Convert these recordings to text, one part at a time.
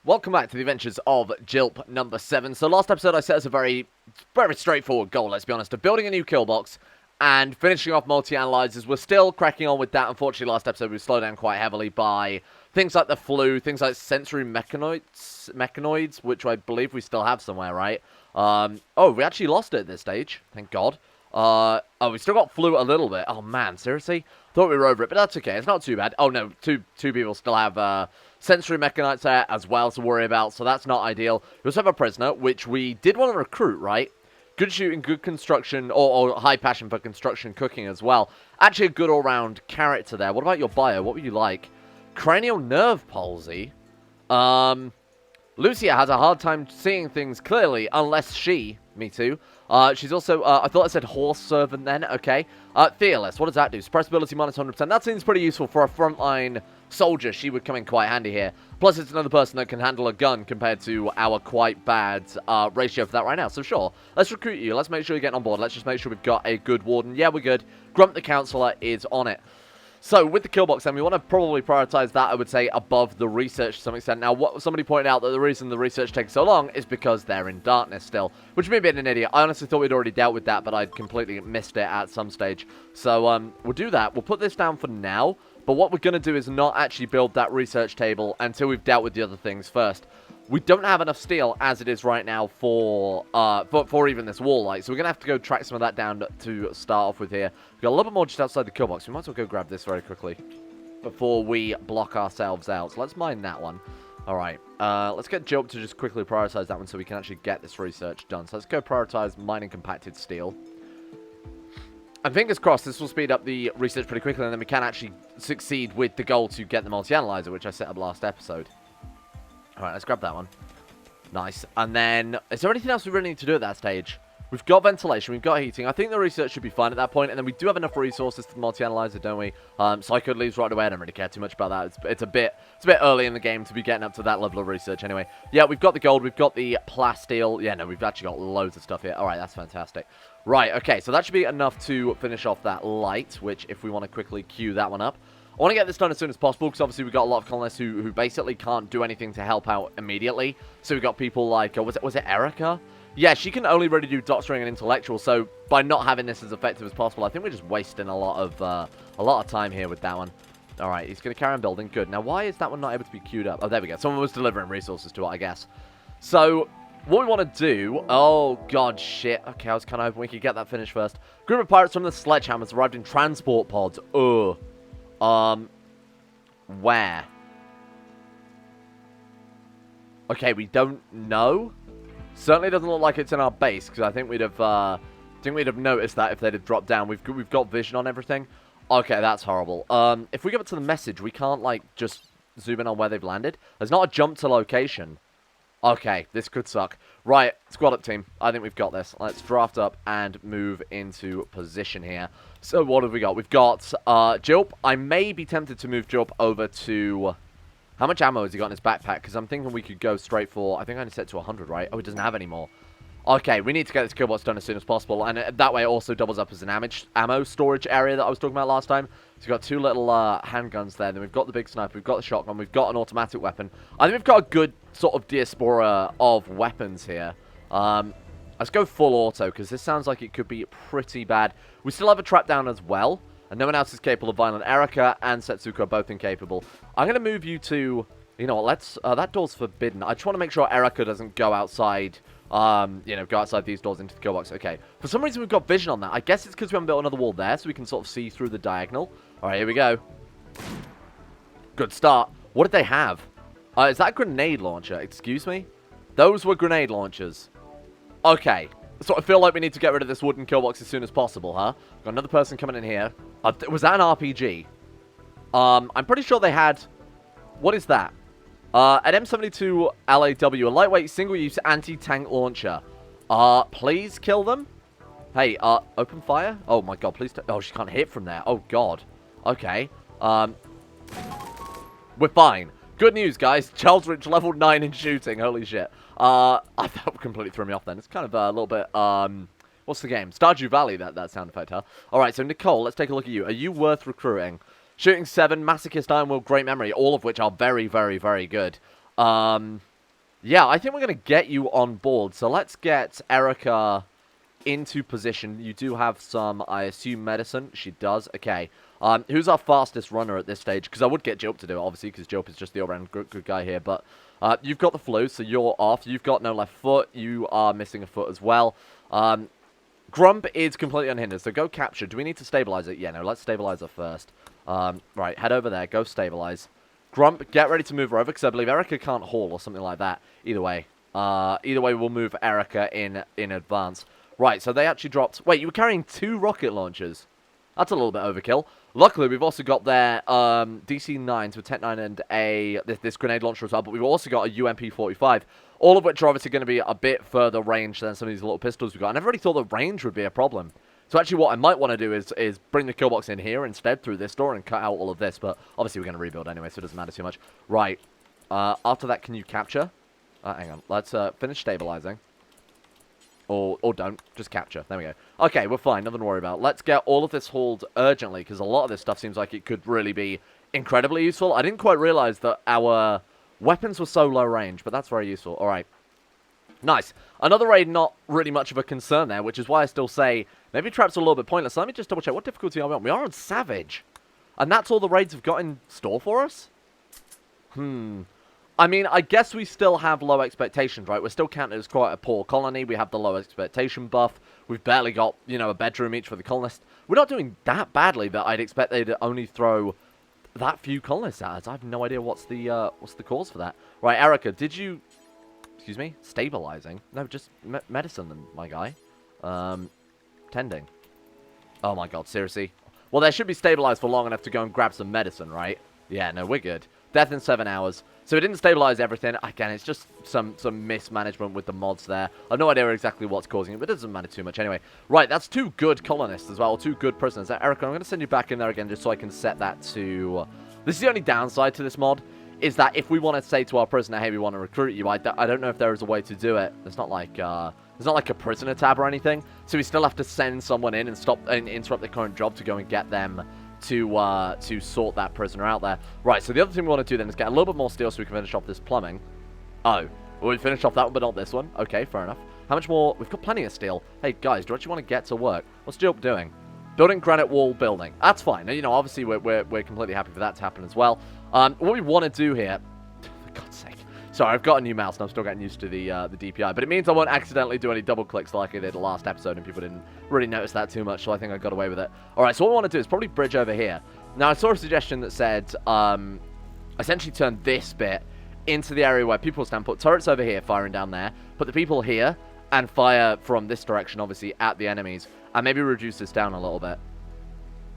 Welcome back to the adventures of Jilp number 7. So last episode I set us a very straightforward goal, let's be honest, of building a new kill box and finishing off multi-analyzers. We're still cracking on with that. Unfortunately, last episode we slowed down quite heavily by things like the flu, things like sensory mechanoids, which I believe we still have somewhere, right? Oh, we actually lost it at this stage, thank God. Oh, we still got flu a little bit. Oh man, seriously? Thought we were over it, but that's okay. It's not too bad. Oh no, two people still have sensory mechanites there as well to worry about, so that's not ideal. We also have a prisoner, which we did want to recruit, right? Good shooting, good construction, or high passion for construction cooking as well. Actually a good all-round character there. What about your bio? What would you like? Cranial nerve palsy? Lucia has a hard time seeing things clearly, unless she... Me too. She's also, I thought I said horse servant then, okay. Fearless, what does that do? Suppress ability minus 100%. That seems pretty useful for a frontline soldier. She would come in quite handy here. Plus, it's another person that can handle a gun compared to our quite bad ratio for that right now. So sure, let's recruit you. Let's make sure you're getting on board. Let's just make sure we've got a good warden. Yeah, we're good. Grump the Counselor is on it. So, with the kill box, then, we want to probably prioritize that, I would say, above the research to some extent. Now, somebody pointed out that the reason the research takes so long is because they're in darkness still, which may be an idiot. I honestly thought we'd already dealt with that, but I'd completely missed it at some stage. So, we'll do that. We'll put this down for now, but what we're going to do is not actually build that research table until we've dealt with the other things first. We don't have enough steel as it is right now for even this wall light, so we're going to have to go track some of that down to start off with here. We've got a little bit more just outside the kill box. We might as well go grab this very quickly before we block ourselves out. So let's mine that one. Alright, let's get Jilp to just quickly prioritize that one so we can actually get this research done. So let's go prioritize mining compacted steel. And fingers crossed, this will speed up the research pretty quickly, and then we can actually succeed with the goal to get the multi-analyzer, which I set up last episode. Alright, let's grab that one. Nice. And then, is there anything else we really need to do at that stage? We've got ventilation, we've got heating. I think the research should be fine at that point. And then we do have enough resources to the multi-analyzer, don't we? Psycho leaves right away. I don't really care too much about that. It's a bit early in the game to be getting up to that level of research anyway. Yeah, we've got the gold, we've got the plasteel. Yeah, no, we've actually got loads of stuff here. Alright, that's fantastic. Right, okay, so that should be enough to finish off that light, which if we want to quickly queue that one up. I want to get this done as soon as possible, because obviously we've got a lot of colonists who basically can't do anything to help out immediately. So we've got people like, was it Erica? Yeah, she can only really do doctoring and intellectual, so by not having this as effective as possible, I think we're just wasting a lot of time here with that one. Alright, he's going to carry on building. Good. Now, why is that one not able to be queued up? Oh, there we go. Someone was delivering resources to it, I guess. So, what we want to do... Oh, God, shit. Okay, I was kind of hoping we could get that finished first. Group of pirates from the Sledgehammers arrived in transport pods. Ugh. Where? Okay, we don't know. Certainly doesn't look like it's in our base, because I think we'd have noticed that if they'd have dropped down. We've got vision on everything. Okay, that's horrible. If we go up to the message, we can't, like, just zoom in on where they've landed. There's not a jump to location. Okay, this could suck. Right, squad up team. I think we've got this. Let's draft up and move into position here. So what have we got? We've got Jilp. I may be tempted to move Jilp over to... How much ammo has he got in his backpack? Because I'm thinking we could go straight for... I think I only set to 100, right? Oh, he doesn't have any more. Okay, we need to get this kill box done as soon as possible. And that way it also doubles up as an ammo storage area that I was talking about last time. So we've got two little handguns there. Then we've got the big sniper. We've got the shotgun. We've got an automatic weapon. I think we've got a good sort of diaspora of weapons here. Let's go full auto, because this sounds like it could be pretty bad. We still have a trap down as well. And no one else is capable of violent. Erica and Setsuko are both incapable. I'm going to move you to... You know what, let's... that door's forbidden. I just want to make sure Erica doesn't go outside... you know, go outside these doors into the kill box. Okay. For some reason, we've got vision on that. I guess it's because we haven't built another wall there, so we can sort of see through the diagonal. Alright, here we go. Good start. What did they have? Is that a grenade launcher? Excuse me? Those were grenade launchers. Okay. So I feel like we need to get rid of this wooden kill box as soon as possible, huh? Got another person coming in here. Was that an RPG? I'm pretty sure they had... What is that? An M72 LAW, a lightweight single-use anti-tank launcher. Please kill them? Hey, open fire? Oh my god, please don't... Oh, she can't hit from there. Oh god. Okay. We're fine. Good news, guys. Charles Rich, level 9 in shooting. Holy shit. That completely threw me off then. It's kind of a little bit, what's the game? Stardew Valley, that sound effect, huh? Alright, so Nicole, let's take a look at you. Are you worth recruiting? Shooting 7, Masochist, Iron Will, Great Memory, all of which are very, very, very good. Yeah, I think we're going to get you on board. So let's get Erica into position. You do have some, I assume, medicine. She does. Okay. Who's our fastest runner at this stage? Because I would get Jilp to do it, obviously, because Jilp is just the all-round good guy here. But you've got the flu, so you're off. You've got no left foot. You are missing a foot as well. Grump is completely unhindered, so go capture. Do we need to stabilize it? Yeah, no, let's stabilize her first. Right, head over there. Go stabilize. Grump, get ready to move her over, because I believe Erica can't haul or something like that. Either way, we'll move Erica in advance. Right, so they actually dropped... Wait, you were carrying 2 rocket launchers. That's a little bit overkill. Luckily, we've also got their DC-9s with Tech 9 and this grenade launcher as well, but we've also got a UMP-45, all of which are obviously going to be a bit further range than some of these little pistols we've got. I never really thought the range would be a problem. So actually what I might want to do is bring the kill box in here instead through this door and cut out all of this, but obviously we're going to rebuild anyway, so it doesn't matter too much. Right, after that, can you capture? Hang on, let's finish stabilizing. Or don't, just capture. There we go. Okay, we're fine, nothing to worry about. Let's get all of this hauled urgently, because a lot of this stuff seems like it could really be incredibly useful. I didn't quite realize that our weapons were so low range, but that's very useful. All right. Nice. Another raid, not really much of a concern there, which is why I still say maybe traps are a little bit pointless. So let me just double check. What difficulty are we on? We are on Savage. And that's all the raids have got in store for us? I mean, I guess we still have low expectations, right? We're still counted as quite a poor colony. We have the low expectation buff. We've barely got, you know, a bedroom each for the colonists. We're not doing that badly that I'd expect they'd only throw that few colonists at us. I have no idea what's the cause for that. Right, Erica, did you... Excuse me? Stabilizing? No, just medicine, my guy. Tending. Oh my god, seriously? Well, they should be stabilized for long enough to go and grab some medicine, right? Yeah, no, we're good. Death in 7 hours. So it didn't stabilize everything. Again, it's just some mismanagement with the mods there. I have no idea exactly what's causing it, but it doesn't matter too much anyway. Right, that's 2 good colonists as well. 2 good prisoners. Erica, I'm going to send you back in there again just so I can set that to... This is the only downside to this mod, is that if we want to say to our prisoner, hey, we want to recruit you, I don't know if there is a way to do it. It's not like a prisoner tab or anything. So we still have to send someone in and interrupt the current job to go and get them to sort that prisoner out there. Right, so the other thing we want to do then is get a little bit more steel so we can finish off this plumbing. Oh, well, we finished off that one, but not this one. Okay, fair enough. How much more? We've got plenty of steel. Hey, guys, do you actually want to get to work? What's Jilp doing? Building granite wall building. That's fine. You know, obviously, we're completely happy for that to happen as well. What we want to do here... For God's sake. Sorry, I've got a new mouse and I'm still getting used to the DPI, but it means I won't accidentally do any double clicks like I did last episode and people didn't really notice that too much, so I think I got away with it. Alright, so what we want to do is probably bridge over here. Now, I saw a suggestion that said, essentially turn this bit into the area where people stand, put turrets over here firing down there, put the people here, and fire from this direction, obviously, at the enemies, and maybe reduce this down a little bit.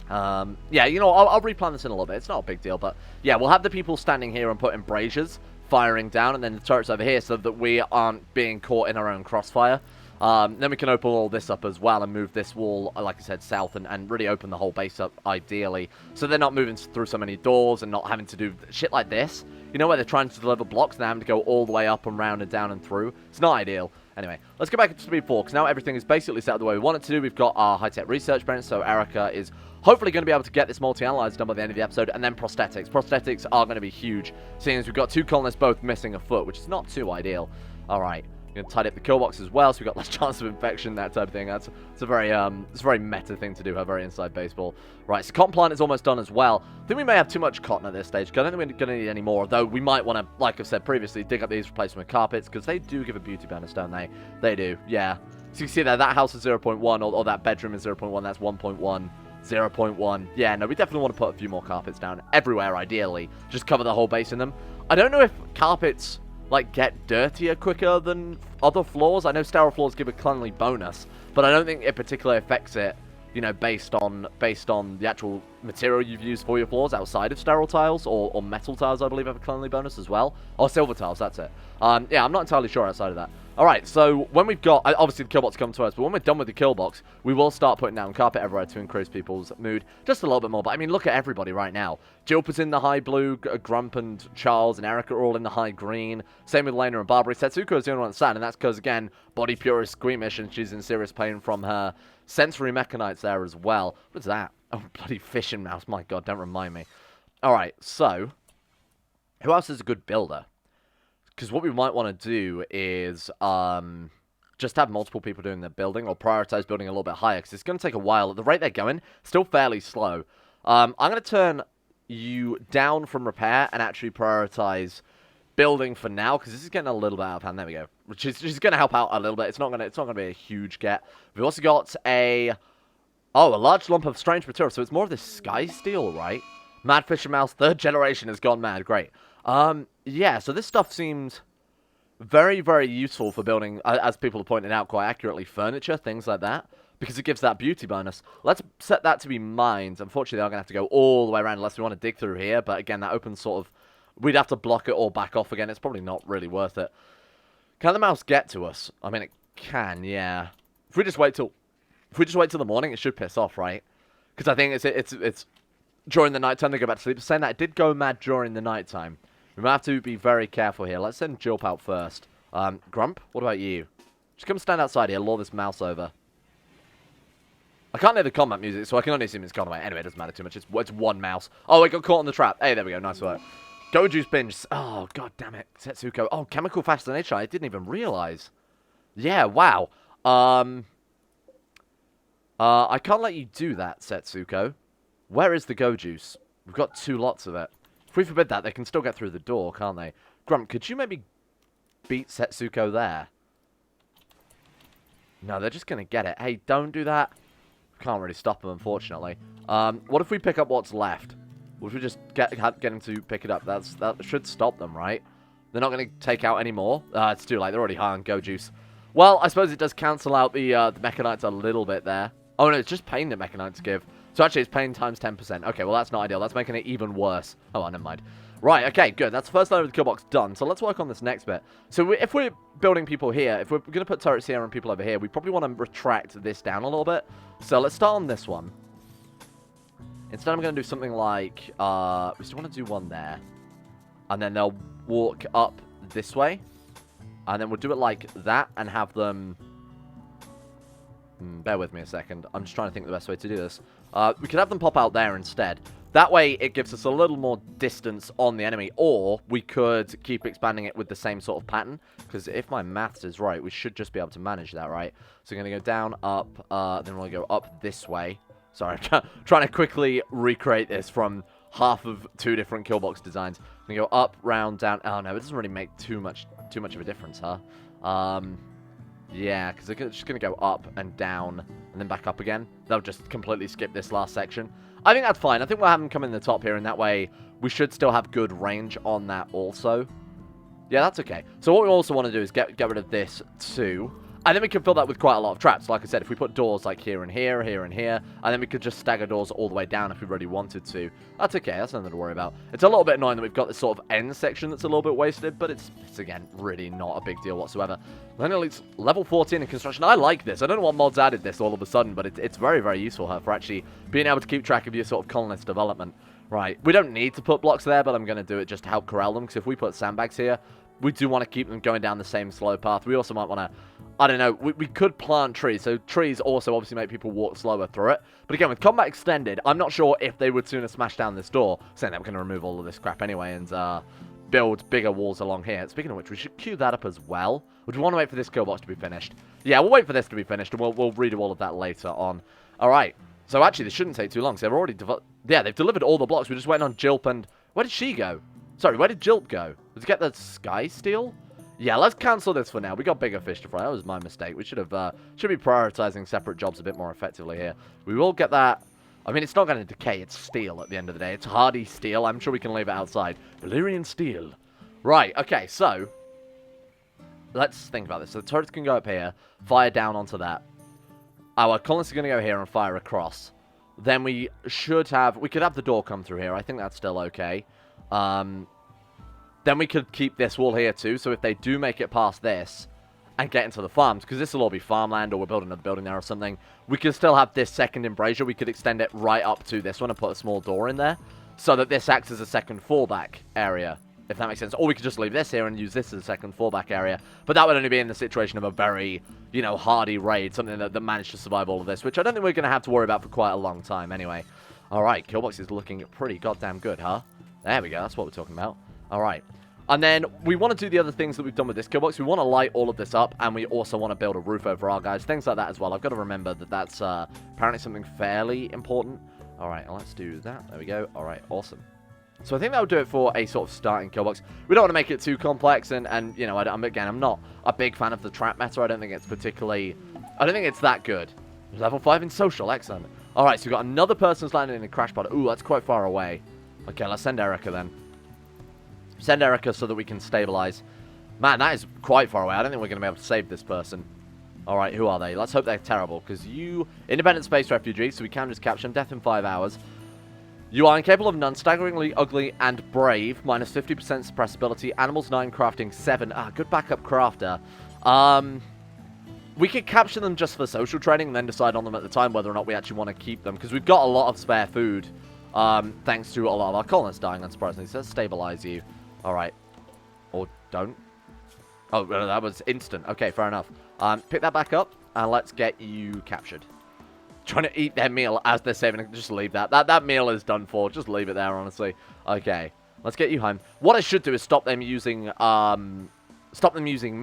Yeah, you know, I'll replan this in a little bit. It's not a big deal, but yeah, we'll have the people standing here and putting braziers firing down, and then the turrets over here so that we aren't being caught in our own crossfire. Then we can open all this up as well and move this wall, like I said, south and really open the whole base up, ideally. So they're not moving through so many doors and not having to do shit like this. You know, where they're trying to deliver blocks and they're having to go all the way up and round and down and through. It's not ideal. Anyway, let's go back to speed 4, because now everything is basically set up the way we want it to do. We've got our high-tech research bench, so Erica is hopefully going to be able to get this multi-analyzer done by the end of the episode, and then prosthetics. Prosthetics are going to be huge, seeing as we've got 2 colonists both missing a foot, which is not too ideal. Alright, we're going to tidy up the kill box as well, so we've got less chance of infection, that type of thing. It's a very meta thing to do, a very inside baseball. Right, so cotton plant is almost done as well. I think we may have too much cotton at this stage, because I don't think we're going to need any more, though we might want to, like I've said previously, dig up these, replace them with carpets, because they do give a beauty bonus, don't they? They do, yeah. So you can see there, that house is 0.1, or that bedroom is 0.1, that's 1.1. 0.1. Yeah, no, we definitely want to put a few more carpets down everywhere, ideally. Just cover the whole base in them. I don't know if carpets, like, get dirtier quicker than other floors. I know sterile floors give a cleanly bonus, but I don't think it particularly affects it, you know, based on the actual material you've used for your floors outside of sterile tiles, or metal tiles, I believe, have a cleanly bonus as well. Or silver tiles, that's it. Yeah, I'm not entirely sure outside of that. Alright, so when we've got... Obviously, the kill box come to us, but when we're done with the kill box, we will start putting down carpet everywhere to increase people's mood just a little bit more. But, I mean, look at everybody right now. Jilp is in the high blue, Grump and Charles and Erica are all in the high green. Same with Lena and Barbary. Setsuko is the only one that's sad, and that's because, again, body pure is squeamish, and she's in serious pain from her sensory mechanites there as well. What's that? Oh, bloody fishing mouse. My god, don't remind me. Alright, so... Who else is a good builder? Because what we might want to do is just have multiple people doing the building, or prioritize building a little bit higher, because it's going to take a while. At the rate they're going, still fairly slow. I'm going to turn you down from repair and actually prioritize building for now, because this is getting a little bit out of hand. There we go. Which is just going to help out a little bit. It's not going to be a huge get. We've also got a large lump of strange material. So it's more of this sky steel, right? Mad Fisher Mouse, 3rd generation has gone mad. Great. Yeah, so this stuff seems very, very useful for building, as people have pointed out quite accurately, furniture, things like that, because it gives that beauty bonus. Let's set that to be mines. Unfortunately, I'm going to have to go all the way around unless we want to dig through here, but again, that opens sort of... We'd have to block it or back off again. It's probably not really worth it. Can the mouse get to us? I mean, it can, yeah. If we just wait till the morning, it should piss off, right? Because I think it's during the nighttime they go back to sleep. Saying that, it did go mad during the nighttime. We might have to be very careful here. Let's send Jilp out first. Grump, what about you? Just come stand outside here, lure this mouse over. I can't hear the combat music, so I can only assume it's gone away. Anyway, it doesn't matter too much. It's one mouse. Oh, it got caught in the trap. Hey, there we go. Nice work. Go juice binge. Oh, god damn it. Setsuko. Oh, chemical fascination. I didn't even realize. Yeah, wow. I can't let you do that, Setsuko. Where is the go juice? We've got 2 lots of it. If we forbid that, they can still get through the door, can't they? Grump, could you maybe beat Setsuko there? No, they're just going to get it. Hey, don't do that. Can't really stop them, unfortunately. What if we pick up what's left? What if we just get them to pick it up? That should stop them, right? They're not going to take out any more. It's too late. They're already high on go juice. Well, I suppose it does cancel out the Mechanites a little bit there. Oh, no, it's just pain that Mechanites give. So actually, it's pain times 10%. Okay, well, that's not ideal. That's making it even worse. Oh, never mind. Right, okay, good. That's the first layer of the kill box done. So let's work on this next bit. So if we're building people here, if we're going to put turrets here and people over here, we probably want to retract this down a little bit. So let's start on this one. Instead, I'm going to do something like... we still want to do one there. And then they'll walk up this way. And then we'll do it like that and have them... bear with me a second. I'm just trying to think the best way to do this. We could have them pop out there instead. That way, it gives us a little more distance on the enemy. Or we could keep expanding it with the same sort of pattern. Because if my maths is right, we should just be able to manage that, right? So we're going to go down, up, then we'll go up this way. Sorry, I'm trying to quickly recreate this from half of 2 different kill box designs. We go up, round, down. Oh, no, it doesn't really make too much of a difference, huh? Yeah, because they're just going to go up and down and then back up again. They'll just completely skip this last section. I think that's fine. I think we'll have them come in the top here, and that way we should still have good range on that also. Yeah, that's okay. So what we also want to do is get rid of this too. And then we can fill that with quite a lot of traps. Like I said, if we put doors like here and here, here and here, and then we could just stagger doors all the way down if we really wanted to. That's okay. That's nothing to worry about. It's a little bit annoying that we've got this sort of end section that's a little bit wasted, but it's again, really not a big deal whatsoever. Then it's level 14 in construction. I like this. I don't know what mods added this all of a sudden, but it's very, very useful for actually being able to keep track of your sort of colonist development. Right. We don't need to put blocks there, but I'm going to do it just to help corral them, because if we put sandbags here, we do want to keep them going down the same slow path. We also might want to, I don't know, we could plant trees. So trees also obviously make people walk slower through it. But again, with combat extended, I'm not sure if they would sooner smash down this door, saying that we're going to remove all of this crap anyway and build bigger walls along here. Speaking of which, we should queue that up as well. Would we want to wait for this kill box to be finished? Yeah, we'll wait for this to be finished, and we'll redo all of that later on. All right. So actually, this shouldn't take too long. So they've already, they've delivered all the blocks. We're just waiting on Jilp and... Where did she go? Sorry, where did Jilp go? Did you get the sky steel? Yeah, let's cancel this for now. We got bigger fish to fry. That was my mistake. We should be prioritizing separate jobs a bit more effectively here. We will get that. I mean, it's not going to decay. It's steel at the end of the day. It's hardy steel. I'm sure we can leave it outside. Valyrian steel. Right, okay, so let's think about this. So the turrets can go up here, fire down onto that. Our colonists are going to go here and fire across. Then we could have the door come through here. I think that's still okay. Then we could keep this wall here too, so if they do make it past this and get into the farms, because this will all be farmland, or we're building another building there or something, we can still have this second embrasure. We could extend it right up to this one and put a small door in there, so that this acts as a second fallback area, if that makes sense. Or we could just leave this here and use this as a second fallback area, but that would only be in the situation of a very, you know, hardy raid, something that managed to survive all of this, which I don't think we're going to have to worry about for quite a long time anyway. Alright, Killbox is looking pretty goddamn good, huh? There we go, that's what we're talking about. Alright, And then we want to do the other things that we've done with this kill box. We want to light all of this up, and we also want to build a roof over our guys. Things like that as well. I've got to remember that that's apparently something fairly important. All right, let's do that. There we go. All right, awesome. So I think that would do it for a sort of starting kill box. We don't want to make it too complex, and you know, I'm not a big fan of the trap meta. I don't think it's particularly... I don't think it's that good. Level 5 in social, excellent. All right, so we've got another person's landing in a crash pod. Ooh, that's quite far away. Okay, let's send Erica then. Send Erica so that we can stabilize. Man, that is quite far away. I don't think we're going to be able to save this person. All right, who are they? Let's hope they're terrible, because you... Independent space refugee, so we can just capture them. Death in 5 hours. You are incapable of none, staggeringly ugly and brave, minus 50% suppressibility, animals 9, crafting 7. Ah, good backup crafter. We could capture them just for social training and then decide on them at the time whether or not we actually want to keep them, because we've got a lot of spare food, thanks to a lot of our colonists dying, unsurprisingly. So let's stabilize you. All right. Or don't. Oh, that was instant. Okay, fair enough. Pick that back up, and let's get you captured. Trying to eat their meal as they're saving it. Just leave that. That meal is done for. Just leave it there, honestly. Okay. Let's get you home. What I should do is stop them using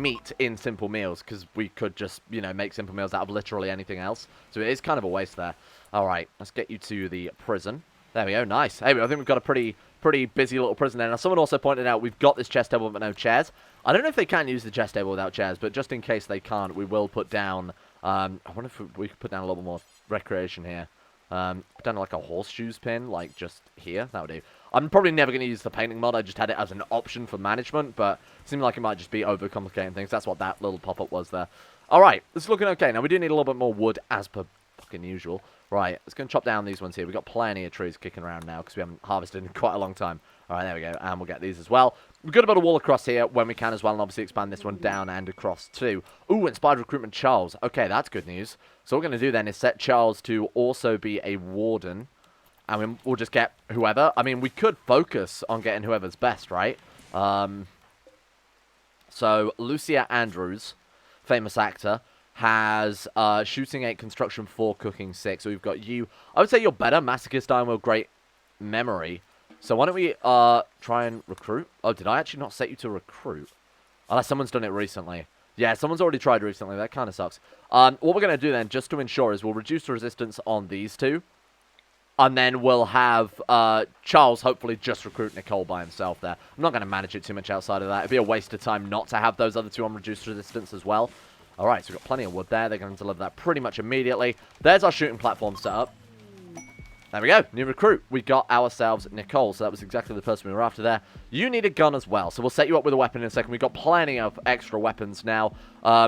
meat in simple meals, because we could just, you know, make simple meals out of literally anything else. So it is kind of a waste there. All right. Let's get you to the prison. There we go. Nice. Hey, I think we've got a pretty busy little prison there. Now, someone also pointed out we've got this chess table but no chairs. I don't know if they can use the chess table without chairs, but just in case they can't, we will put down... I wonder if we could put down a little more recreation here. Put down like a horseshoes pin, like just here. That would do. I'm probably never going to use the painting mod. I just had it as an option for management, but it seemed like it might just be overcomplicating things. That's what that little pop-up was there. All right, this is looking okay. Now, we do need a little bit more wood, as per fucking usual. Right, let's go and chop down these ones here. We've got plenty of trees kicking around now because we haven't harvested in quite a long time. All right, there we go, and we'll get these as well. We've got to build a wall across here when we can as well, and obviously expand this one down and across too. Ooh, inspired recruitment Charles. Okay, that's good news. So what we're going to do then is set Charles to also be a warden, and we'll just get whoever. I mean, we could focus on getting whoever's best, right? So Lucia Andrews, famous actor, has shooting 8, construction 4, cooking 6. So we've got you. I would say you're better. Masochist, Iron Will, great memory. So why don't we try and recruit? Oh, did I actually not set you to recruit? Unless someone's done it recently. Yeah, someone's already tried recently. That kind of sucks. What we're going to do then, just to ensure, is we'll reduce the resistance on these two. And then we'll have Charles hopefully just recruit Nicole by himself there. I'm not going to manage it too much outside of that. It'd be a waste of time not to have those other two on reduced resistance as well. All right, so we've got plenty of wood there. They're going to deliver that pretty much immediately. There's our shooting platform set up. There we go. New recruit. We got ourselves Nicole, so that was exactly the person we were after there. You need a gun as well, so we'll set you up with a weapon in a second. We've got plenty of extra weapons now,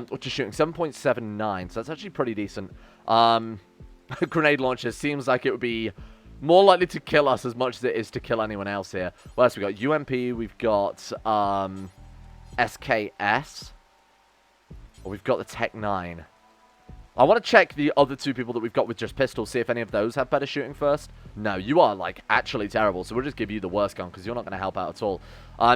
which is shooting 7.79, so that's actually pretty decent. Grenade launcher seems like it would be more likely to kill us as much as it is to kill anyone else here. What else we got? UMP, we've got SKS. We've got the Tech 9. I want to check the other two people that we've got with just pistols, see if any of those have better shooting first. No, you are, like, actually terrible, so we'll just give you the worst gun, because you're not going to help out at all.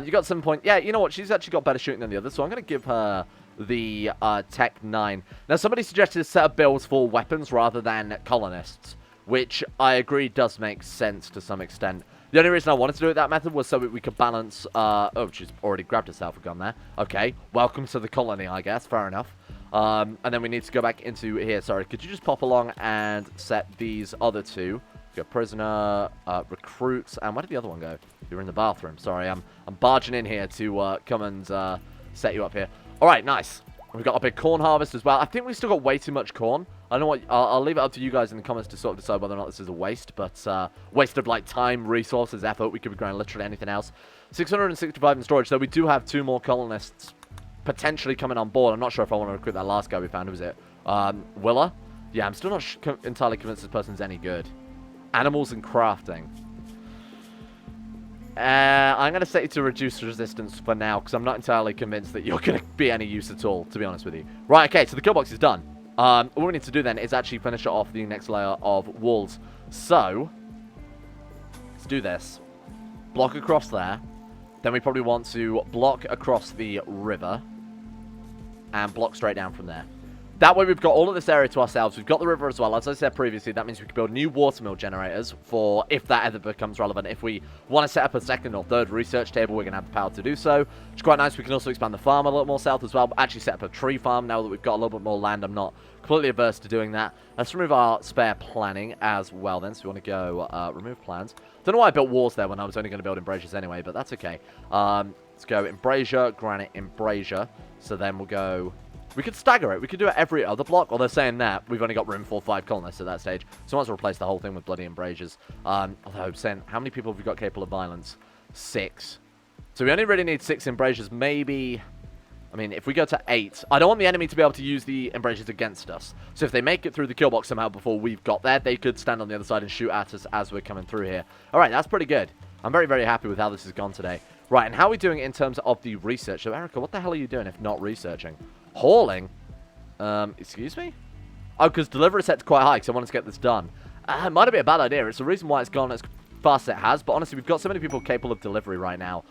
You got 7 point... Yeah, you know what? She's actually got better shooting than the others, so I'm going to give her the Tech 9. Now, somebody suggested a set of builds for weapons rather than colonists, which I agree does make sense to some extent. The only reason I wanted to do it that method was so that we could balance... oh, she's already grabbed herself a gun there. Okay, welcome to the colony, I guess. Fair enough. And then we need to go back into here. Sorry, could you just pop along and set these other two? We've got prisoner, recruits, and where did the other one go? You're in the bathroom. Sorry, I'm barging in here to come and set you up here. All right, nice. We've got a big corn harvest as well. I think we still got way too much corn. I don't know what... I'll leave it up to you guys in the comments to sort of decide whether or not this is a waste, but waste of, like, time, resources, effort. We could be growing literally anything else. 665 in storage, so we do have 2 more colonists potentially coming on board. I'm not sure if I want to recruit that last guy we found. Who was it? Willa? Yeah, I'm still not entirely convinced this person's any good. Animals and crafting. I'm going to set you to reduce resistance for now, because I'm not entirely convinced that you're going to be any use at all, to be honest with you. Right, okay, so the kill box is done. All we need to do then is actually finish off the next layer of walls. So, let's do this. Block across there. Then we probably want to block across the river. And block straight down from there. That way we've got all of this area to ourselves. We've got the river as well. As I said previously, that means we can build new watermill generators for if that ever becomes relevant. If we want to set up a second or third research table, we're going to have the power to do so. Which is quite nice. We can also expand the farm a little more south as well. Actually set up a tree farm now that we've got a little bit more land. I'm not completely averse to doing that. Let's remove our spare planning as well then. So we want to go remove plans. Don't know why I built walls there when I was only going to build embrasures anyway, but that's okay. Let's go embrasure, granite, embrasure. So then we'll go... We could stagger it. We could do it every other block. Well, they're saying that. We've only got room for 5 colonists at that stage. So I might as well replace the whole thing with bloody embrasures. Although, saying, how many people have we got capable of violence? 6. So we only really need 6 embrasures. Maybe... I mean, if we go to 8... I don't want the enemy to be able to use the embrasures against us. So if they make it through the kill box somehow before we've got there, they could stand on the other side and shoot at us as we're coming through here. Alright, that's pretty good. I'm very, very happy with how this has gone today. Right, and how are we doing in terms of the research? So, Erica, what the hell are you doing if not researching? Hauling? Excuse me? Oh, because delivery set's quite high because I wanted to get this done. It might be a bad idea. It's the reason why it's gone as fast as it has. But honestly, we've got so many people capable of delivery right now.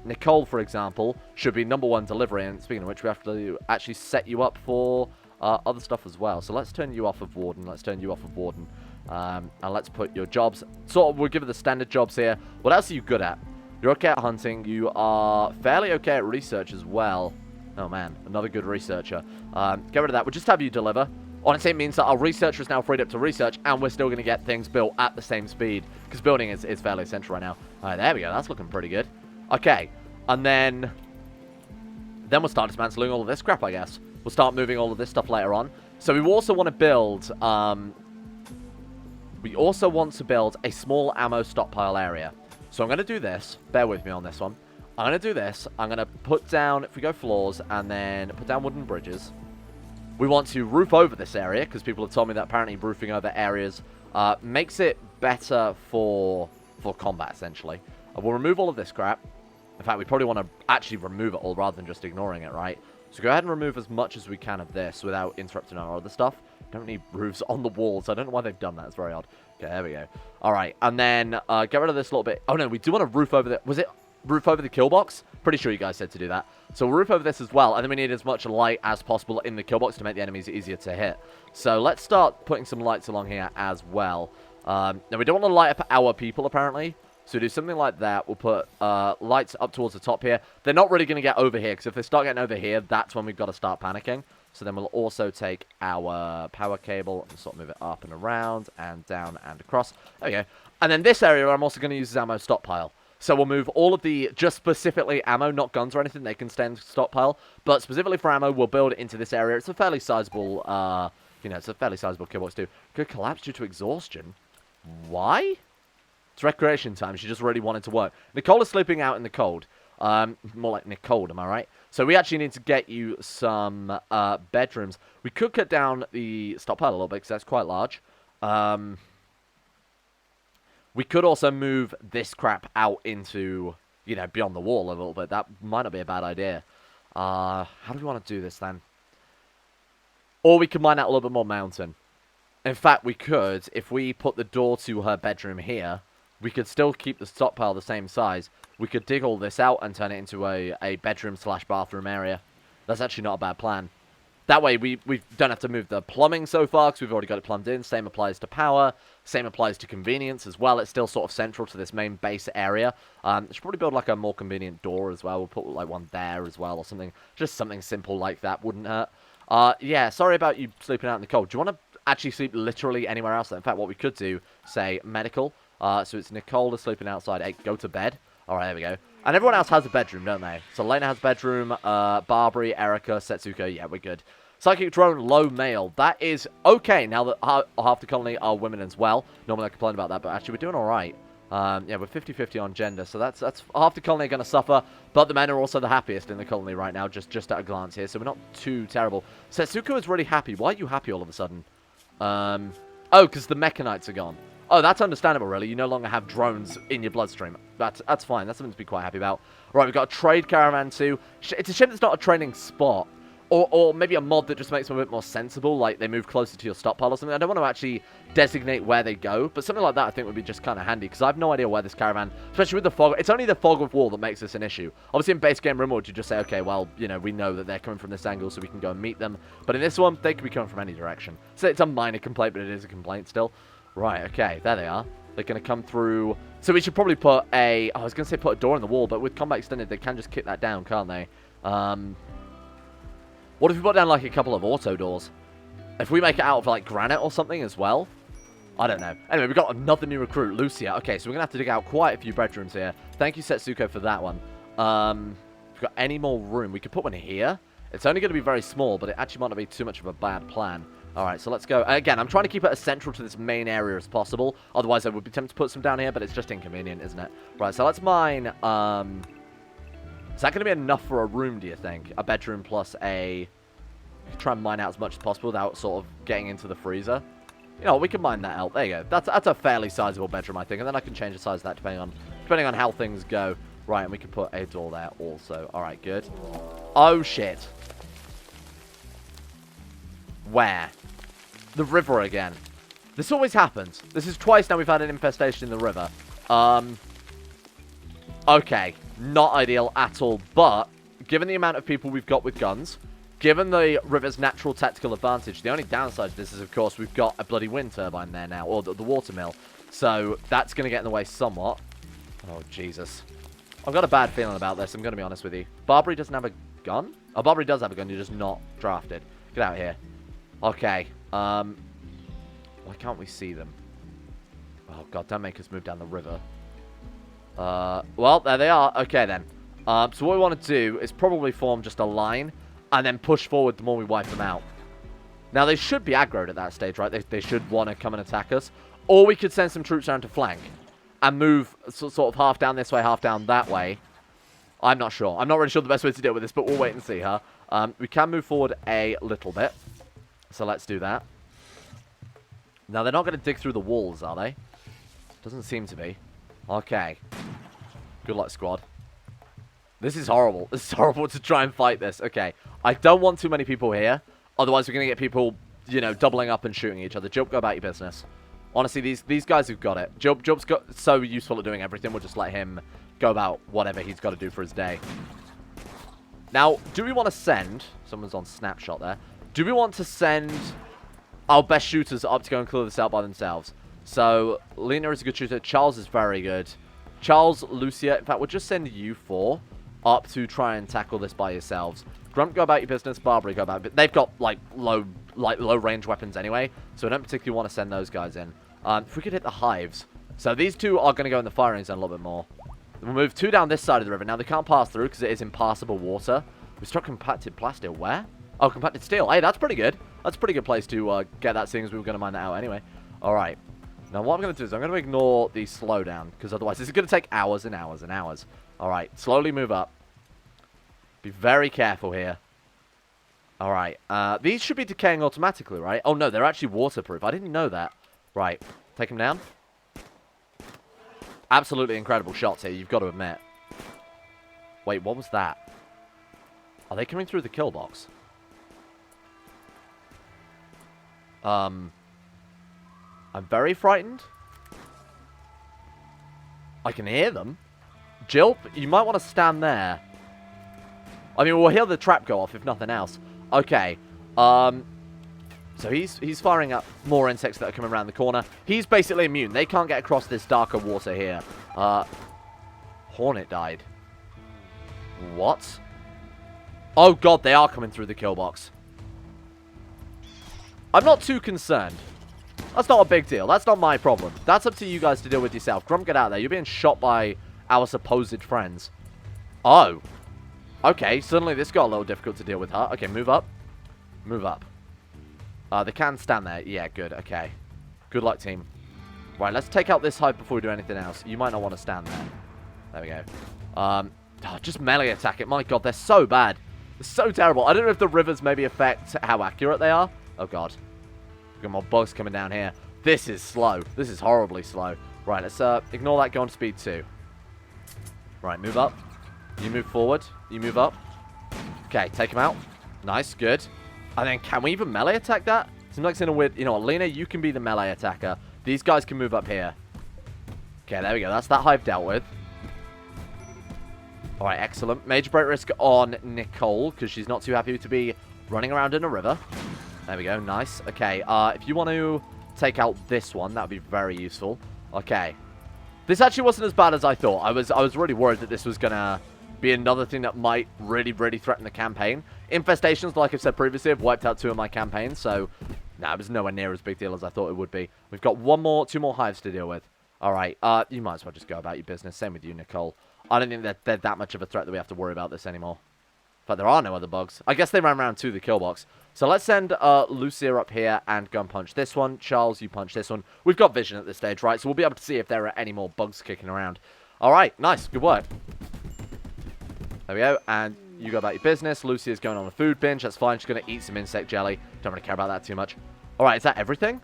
Nicole, for example, should be #1 delivery. And speaking of which, we have to actually set you up for other stuff as well. So let's turn you off of Warden. Let's turn you off of Warden. And let's put your jobs. Sort of, we'll give it the standard jobs here. What else are you good at? You're okay at hunting. You are fairly okay at research as well. Oh, man. Another good researcher. Get rid of that. We'll just have you deliver. Honestly, it means that our researcher is now freed up to research, and we're still going to get things built at the same speed, because building is fairly essential right now. All right, there we go. That's looking pretty good. Okay. And then we'll start dismantling all of this crap, I guess. We'll start moving all of this stuff later on. So we also want to build... we also want to build a small ammo stockpile area. So I'm going to do this. Bear with me on this one. I'm going to do this. I'm going to put down, if we go floors, and then put down wooden bridges. We want to roof over this area, because people have told me that apparently roofing over areas makes it better for combat, essentially. We'll remove all of this crap. In fact, we probably want to actually remove it all rather than just ignoring it, right? So go ahead and remove as much as we can of this without interrupting our other stuff. Don't need roofs on the walls. I don't know why they've done that. It's very odd. Okay, there we go. All right, and then get rid of this little bit. Oh, no, we do want to roof over the... Was it roof over the kill box? Pretty sure you guys said to do that. So we'll roof over this as well, and then we need as much light as possible in the kill box to make the enemies easier to hit. So let's start putting some lights along here as well. Now, we don't want to light up our people, apparently. So do something like that. We'll put lights up towards the top here. They're not really going to get over here, because if they start getting over here, that's when we've got to start panicking. So then we'll also take our power cable and sort of move it up and around and down and across. There we go. And then this area I'm also going to use as ammo stockpile. So we'll move all of the, just specifically ammo, not guns or anything, they can stay in the stockpile. But specifically for ammo, we'll build it into this area. It's a fairly sizable, it's a fairly sizable kill box too. Could collapse due to exhaustion. Why? It's recreation time. She just really wanted to work. Nicole is sleeping out in the cold. More like Nicole, am I right? So we actually need to get you some bedrooms. We could cut down the stockpile a little bit because that's quite large. We could also move this crap out into, beyond the wall a little bit. That might not be a bad idea. How do we want to do this then? Or we could mine out a little bit more mountain. In fact, we could, if we put the door to her bedroom here, we could still keep the stockpile the same size. We could dig all this out and turn it into a bedroom/bathroom area. That's actually not a bad plan. That way, we don't have to move the plumbing so far, because we've already got it plumbed in. Same applies to power. Same applies to convenience as well. It's still sort of central to this main base area. Should probably build like a more convenient door as well. We'll put like one there as well or something. Just something simple like that wouldn't hurt. Yeah, sorry about you sleeping out in the cold. Do you want to actually sleep literally anywhere else? In fact, what we could do, say, medical. So it's Nicole is sleeping outside. Hey, go to bed. All right, there we go. And everyone else has a bedroom, don't they? So Lena has a bedroom. Barbary, Erica, Setsuko. Yeah, we're good. Psychic drone, low male. That is okay now that half the colony are women as well. Normally I complain about that, but actually we're doing all right. Yeah, we're 50-50 on gender, so that's half the colony are going to suffer, but the men are also the happiest in the colony right now, just at a glance here, so we're not too terrible. Setsuko is really happy. Why are you happy all of a sudden? Oh, because the mechanites are gone. Oh, that's understandable, really. You no longer have drones in your bloodstream. That's fine. That's something to be quite happy about. Right, we've got a trade caravan too. It's a shame it's not a training spot. Or maybe a mod that just makes them a bit more sensible, like they move closer to your stockpile or something. I don't want to actually designate where they go, but something like that I think would be just kind of handy, because I have no idea where this caravan, especially with the fog, it's only the fog of war that makes this an issue. Obviously in base game Rimworld, you just say, okay, well, you know, we know that they're coming from this angle, so we can go and meet them. But in this one, they could be coming from any direction. So it's a minor complaint, but it is a complaint still. Right, okay, there they are. They're going to come through. So we should probably put a, I was going to say put a door in the wall, but with combat extended, they can just kick that down, can't they? What if we put down, like, a couple of auto doors? If we make it out of, like, granite or something as well? I don't know. Anyway, we've got another new recruit, Lucia. Okay, so we're going to have to dig out quite a few bedrooms here. Thank you, Setsuko, for that one. If we've got any more room, we could put one here. It's only going to be very small, but it actually might not be too much of a bad plan. Alright, so let's go. Again, I'm trying to keep it as central to this main area as possible. Otherwise, I would be tempted to put some down here, but it's just inconvenient, isn't it? Right, so let's mine... Is that going to be enough for a room, do you think? A bedroom plus a... Try and mine out as much as possible without sort of getting into the freezer. You know, we can mine that out. There you go. That's a fairly sizable bedroom, I think. And then I can change the size of that depending on how things go. Right, and we can put a door there also. Alright, good. Oh, shit. Where? The river again. This always happens. This is twice now we've had an infestation in the river. Okay. Not ideal at all, but given the amount of people we've got with guns, given the river's natural tactical advantage, the only downside to this is, of course, we've got a bloody wind turbine there now, or the water mill. So that's going to get in the way somewhat. Oh, Jesus. I've got a bad feeling about this, I'm going to be honest with you. Barbary doesn't have a gun? Oh, Barbary does have a gun, you're just not drafted. Get out of here. Okay. Why can't we see them? Oh, God, don't make us move down the river. Well, there they are. Okay, then. So what we want to do is probably form just a line and then push forward the more we wipe them out. Now, they should be aggroed at that stage, right? They should want to come and attack us. Or we could send some troops around to flank and move sort of half down this way, half down that way. I'm not sure. I'm not really sure the best way to deal with this, but we'll wait and see, huh? We can move forward a little bit. So let's do that. Now, they're not going to dig through the walls, are they? Doesn't seem to be. Okay. Good luck, squad. This is horrible. This is horrible to try and fight this. Okay. I don't want too many people here. Otherwise, we're going to get people, you know, doubling up and shooting each other. Jilp, go about your business. Honestly, these guys have got it. Jilp's got so useful at doing everything. We'll just let him go about whatever he's got to do for his day. Now, do we want to send... Someone's on snapshot there. Do we want to send our best shooters up to go and clear this out by themselves? So, Lena is a good shooter. Charles is very good. Charles, Lucia, in fact, we'll just send you four up to try and tackle this by yourselves. Grump, go about your business. Barbary, go about it. They've got, like, low range weapons anyway, so I don't particularly want to send those guys in. If we could hit the hives. So these two are going to go in the firing zone a little bit more. We'll move two down this side of the river. Now, they can't pass through because it is impassable water. We struck compacted plastic. Where? Oh, compacted steel. Hey, that's pretty good. That's a pretty good place to get that, seeing as we were going to mine that out anyway. All right. Now, what I'm going to do is I'm going to ignore the slowdown, because otherwise this is going to take hours and hours and hours. All right. Slowly move up. Be very careful here. All right. These should be decaying automatically, right? Oh, no. They're actually waterproof. I didn't know that. Right. Take them down. Absolutely incredible shots here, you've got to admit. Wait, what was that? Are they coming through the kill box? I'm very frightened. I can hear them. Jilp, you might want to stand there. I mean, we'll hear the trap go off, if nothing else. Okay. So he's firing up more insects that are coming around the corner. He's basically immune. They can't get across this darker water here. Hornet died. What? Oh, God, they are coming through the kill box. I'm not too concerned. That's not a big deal. That's not my problem. That's up to you guys to deal with yourself. Grump, get out there. You're being shot by our supposed friends. Oh. Okay, suddenly this got a little difficult to deal with, huh? Okay, move up. Move up. They can stand there. Yeah, good. Okay. Good luck, team. Right, let's take out this hive before we do anything else. You might not want to stand there. There we go. Oh, just melee attack it. My God, they're so bad. They're so terrible. I don't know if the rivers maybe affect how accurate they are. Oh, God. We've got more bugs coming down here. This is slow. This is horribly slow. Right, let's ignore that. Go on speed 2. Right, move up. You move forward. You move up. Okay, take him out. Nice, good. And then can we even melee attack that? Seems like it's in a weird... You know what, Lena, you can be the melee attacker. These guys can move up here. Okay, there we go. That's that hive dealt with. All right, excellent. Major break risk on Nicole, because she's not too happy to be running around in a river. There we go. Nice. Okay, if you want to take out this one, that would be very useful. Okay. This actually wasn't as bad as I thought. I was really worried that this was going to be another thing that might really, really threaten the campaign. Infestations, like I've said previously, have wiped out 2 of my campaigns, so nah, it was nowhere near as big deal as I thought it would be. We've got 2 more hives to deal with. All right, you might as well just go about your business. Same with you, Nicole. I don't think that they're that much of a threat that we have to worry about this anymore. But there are no other bugs. I guess they ran around to the kill box. So let's send Lucia up here and gun punch this one. Charles, you punch this one. We've got vision at this stage, right? So we'll be able to see if there are any more bugs kicking around. All right, nice. Good work. There we go. And you go about your business. Lucia's going on a food binge. That's fine. She's going to eat some insect jelly. Don't really care about that too much. All right, is that everything?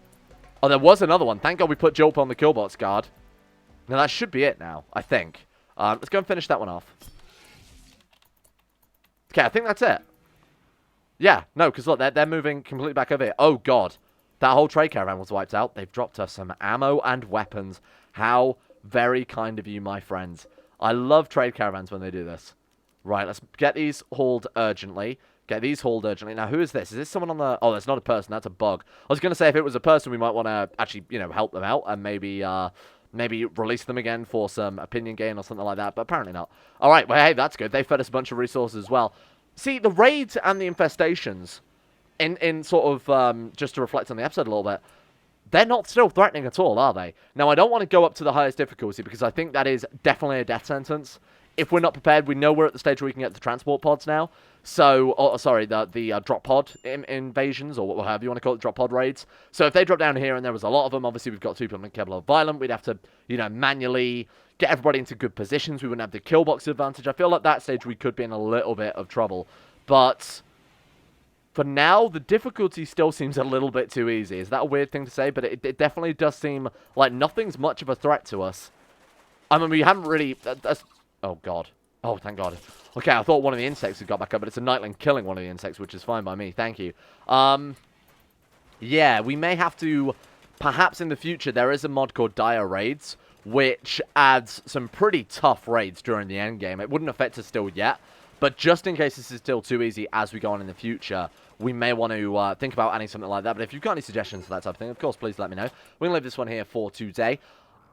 Oh, there was another one. Thank God we put Jilp on the killbox guard. Now, that should be it now, I think. Let's go and finish that one off. Okay, I think that's it. Yeah, no, because look, they're moving completely back over here. Oh, God. That whole trade caravan was wiped out. They've dropped us some ammo and weapons. How very kind of you, my friends. I love trade caravans when they do this. Right, let's get these hauled urgently. Get these hauled urgently. Now, who is this? Is this someone on the... Oh, that's not a person. That's a bug. I was going to say if it was a person, we might want to actually, you know, help them out and maybe release them again for some opinion gain or something like that, but apparently not. All right, well, hey, that's good. They fed us a bunch of resources as well. See, the raids and the infestations, in sort of, just to reflect on the episode a little bit, they're not still threatening at all, are they? Now, I don't want to go up to the highest difficulty because I think that is definitely a death sentence. If we're not prepared, we know we're at the stage where we can get the transport pods now. So, sorry, the drop pod invasions, or whatever you want to call it, drop pod raids. So if they drop down here and there was a lot of them, obviously we've got 2 people capable of violent, we'd have to, you know, manually get everybody into good positions. We wouldn't have the kill box advantage. I feel at that stage we could be in a little bit of trouble. But for now, the difficulty still seems a little bit too easy. Is that a weird thing to say? But it definitely does seem like nothing's much of a threat to us. I mean, we haven't really... Oh, God. Oh, thank God. Okay, I thought one of the insects had got back up, but it's a nightling killing one of the insects, which is fine by me. Thank you. Yeah, we may have to... Perhaps in the future, there is a mod called Dire Raids, which adds some pretty tough raids during the end game. It wouldn't affect us still yet, but just in case this is still too easy as we go on in the future, we may want to think about adding something like that. But if you've got any suggestions for that type of thing, of course, please let me know. We're going to leave this one here for today.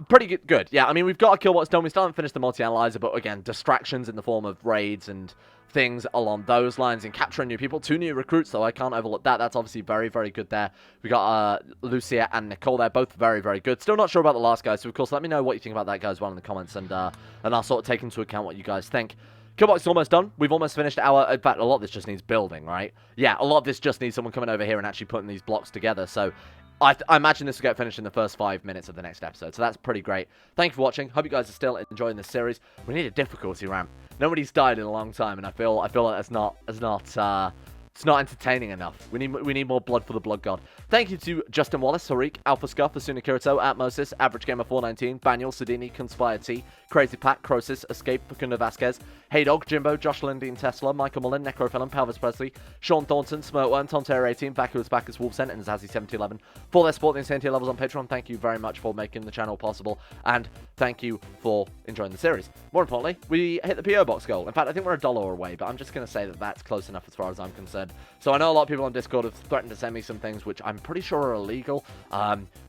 Pretty good. Yeah, I mean, we've got a kill what's done. We still haven't finished the multi-analyzer, but again, distractions in the form of raids and things along those lines and capturing new people. 2 new recruits, though. I can't overlook that. That's obviously very, very good there. We got Lucia and Nicole there, both very, very good. Still not sure about the last guy, so of course, let me know what you think about that guy as well in the comments, and I'll sort of take into account what you guys think. Killbox is almost done. We've almost finished our... In fact, a lot of this just needs building, right? Yeah, a lot of this just needs someone coming over here and actually putting these blocks together, so... I imagine this will get finished in the first 5 minutes of the next episode, so that's pretty great. Thank you for watching. Hope you guys are still enjoying this series. We need a difficulty ramp. Nobody's died in a long time, and I feel like that's not it's not entertaining enough. We need more blood for the blood god. Thank you to Justin Wallace, Harik, Alpha Scuff, Asuna Kirito, Atmosis, Average Gamer 419, Baniel, Sedini, Conspire T, Crazy Pat, Crosis, Escape, Facunda Vasquez, Hey Dog, Jimbo, Josh Lindeen, Tesla, Michael Mullen, Necrophilim, Palvis Presley, Sean Thornton, Smirtworm, Tonterra 18, Vacuous Bacchus, Wolfsen, and Zazzy 7011 for their support in the same tier levels on Patreon. Thank you very much for making the channel possible, and thank you for enjoying the series. More importantly, we hit the PO box goal. In fact, I think we're $1 away, but I'm just going to say that that's close enough as far as I'm concerned. So I know a lot of people on Discord have threatened to send me some things which I'm pretty sure are illegal.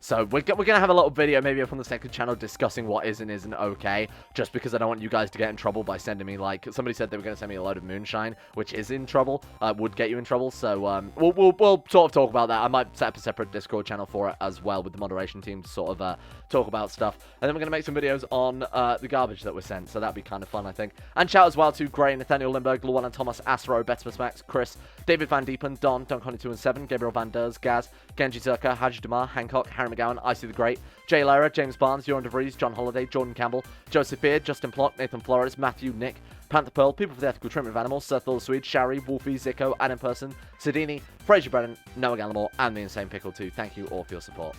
So we're going to have a little video maybe up on the second channel discussing what is and isn't okay, just because I don't want you guys to get in trouble by sending me, like, somebody said they were going to send me a load of moonshine, which is in trouble, would get you in trouble. So we'll sort of talk about that. I might set up a separate Discord channel for it as well with the moderation team to sort of talk about stuff. And then we're going to make some videos on the garbage that was sent, so that'd be kind of fun, I think. And shout as well to Gray, Nathaniel Lindbergh, Llewellyn Thomas, Astro, Betimus Max, Chris, David Van Diepen, Don, Dunk2 and 7, Gabriel Van Ders, Gaz, Genji Zerka, Haji Damar, Hancock, Harry McGowan, Icy the Great, Jay Lyra, James Barnes, Joran DeVries, John Holiday, Jordan Campbell, Joseph Beard, Justin Plott, Nathan Flores, Matthew, Nick, Panther Pearl, People for the Ethical Treatment of Animals, Seth the Swede, Shari, Wolfie, Zico, Adam Person, Sidini, Fraser Brennan, Noah Gallimore, and the Insane Pickle too. Thank you all for your support.